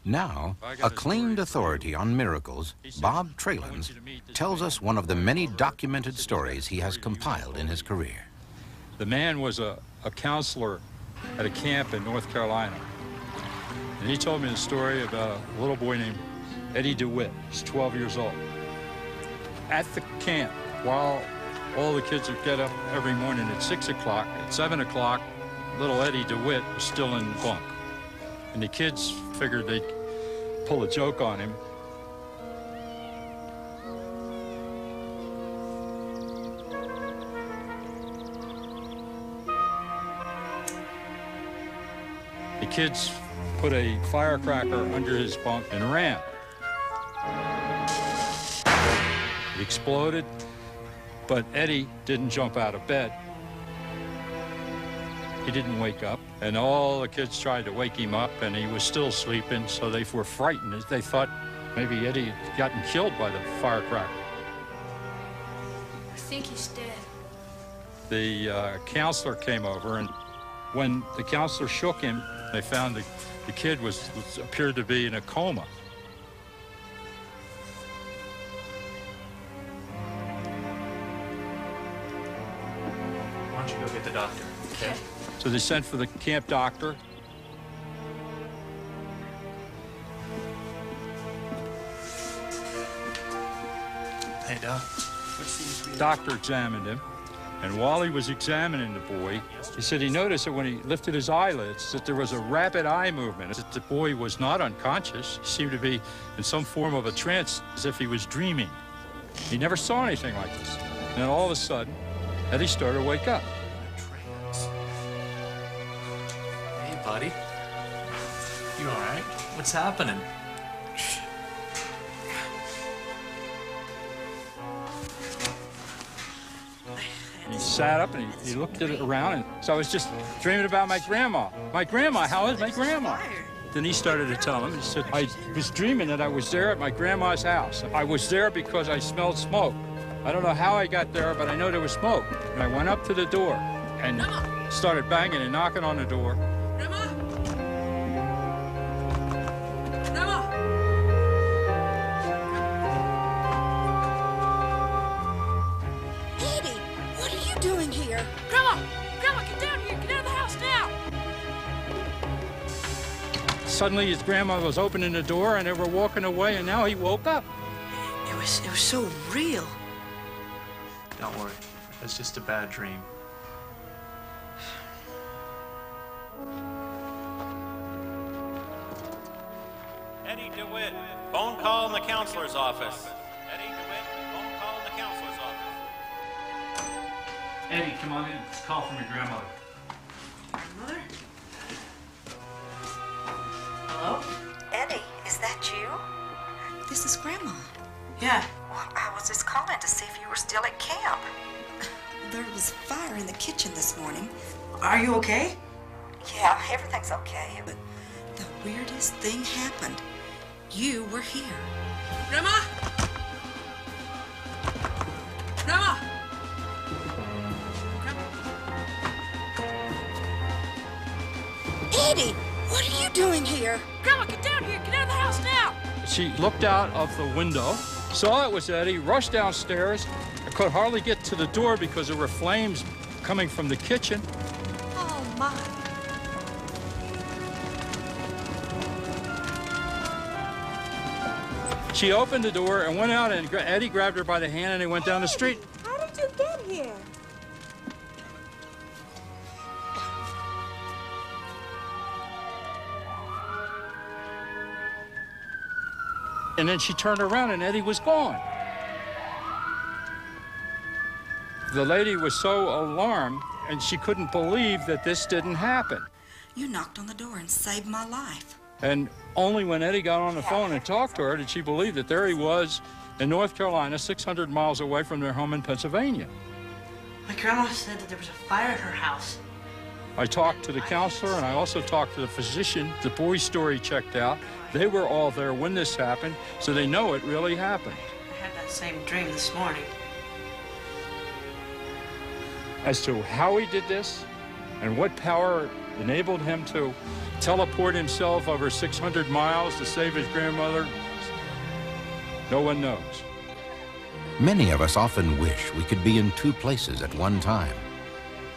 Now, acclaimed authority on miracles, Bob Tralens, tells us one of the many documented stories he has compiled in his career. The man was a counselor at a camp in North Carolina. And he told me the story about a little boy named Eddie DeWitt. He's 12 years old. At the camp, while all the kids would get up every morning at 6 o'clock, at 7 o'clock, little Eddie DeWitt was still in the bunk. And the kids figured they'd pull a joke on him. The kids put a firecracker under his bunk and ran. It exploded, but Eddie didn't jump out of bed. He didn't wake up, and all the kids tried to wake him up, and he was still sleeping, so they were frightened. They thought maybe Eddie had gotten killed by the firecracker. I think he's dead. The counselor came over, and when the counselor shook him, they found the kid appeared to be in a coma. Why don't you go get the doctor, okay? So they sent for the camp doctor. Hey, Doc. Doctor examined him, and while he was examining the boy, he said he noticed that when he lifted his eyelids that there was a rapid eye movement, that the boy was not unconscious. He seemed to be in some form of a trance, as if he was dreaming. He never saw anything like this. And then all of a sudden, Eddie started to wake up. Hey, buddy. You all right? What's happening? He sat up and he looked at it around, and so I was just dreaming about my grandma. My grandma, how is my grandma? Then he started to tell him, he said, I was dreaming that I was there at my grandma's house. I was there because I smelled smoke. I don't know how I got there, but I know there was smoke. And I went up to the door and started banging and knocking on the door. Grandma? Grandma? Eddie, what are you doing here? Grandma! Grandma, get down here! Get out of the house now! Suddenly his grandma was opening the door and they were walking away, and now he woke up. It was so real. Don't worry. That's just a bad dream. Eddie DeWitt, phone call in the counselor's office. Eddie DeWitt, phone call in the counselor's office. Eddie, come on in. It's a call from your grandmother. Mother? Hello? Eddie, is that you? This is Grandma. Yeah. Well, I was just calling to see if you were still at camp. There was fire in the kitchen this morning. Are you okay? Yeah, everything's okay. But the weirdest thing happened. You were here. Grandma? Grandma? Eddie, what are you doing here? Grandma, get down here! Get out of the house now! She looked out of the window, saw it was Eddie, rushed downstairs, and could hardly get to the door because there were flames coming from the kitchen. Oh, my. She opened the door and went out, and Eddie grabbed her by the hand and they went down the street. How did you get here? And then she turned around and Eddie was gone. The lady was so alarmed and she couldn't believe that this didn't happen. You knocked on the door and saved my life. And only when Eddie got on the phone and talked to her did she believe that there he was in North Carolina, 600 miles away from their home in Pennsylvania. My grandma said that there was a fire at her house. I talked to the counselor and I also talked to the physician. The boy's story checked out. They were all there when this happened, so they know it really happened. I had that same dream this morning. As to how he did this, And what power enabled him to teleport himself over 600 miles to save his grandmother? No one knows. Many of us often wish we could be in two places at one time.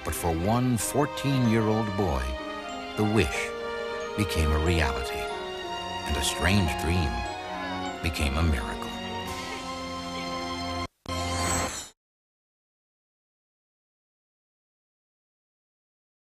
But for one 14-year-old boy, the wish became a reality, and a strange dream became a miracle.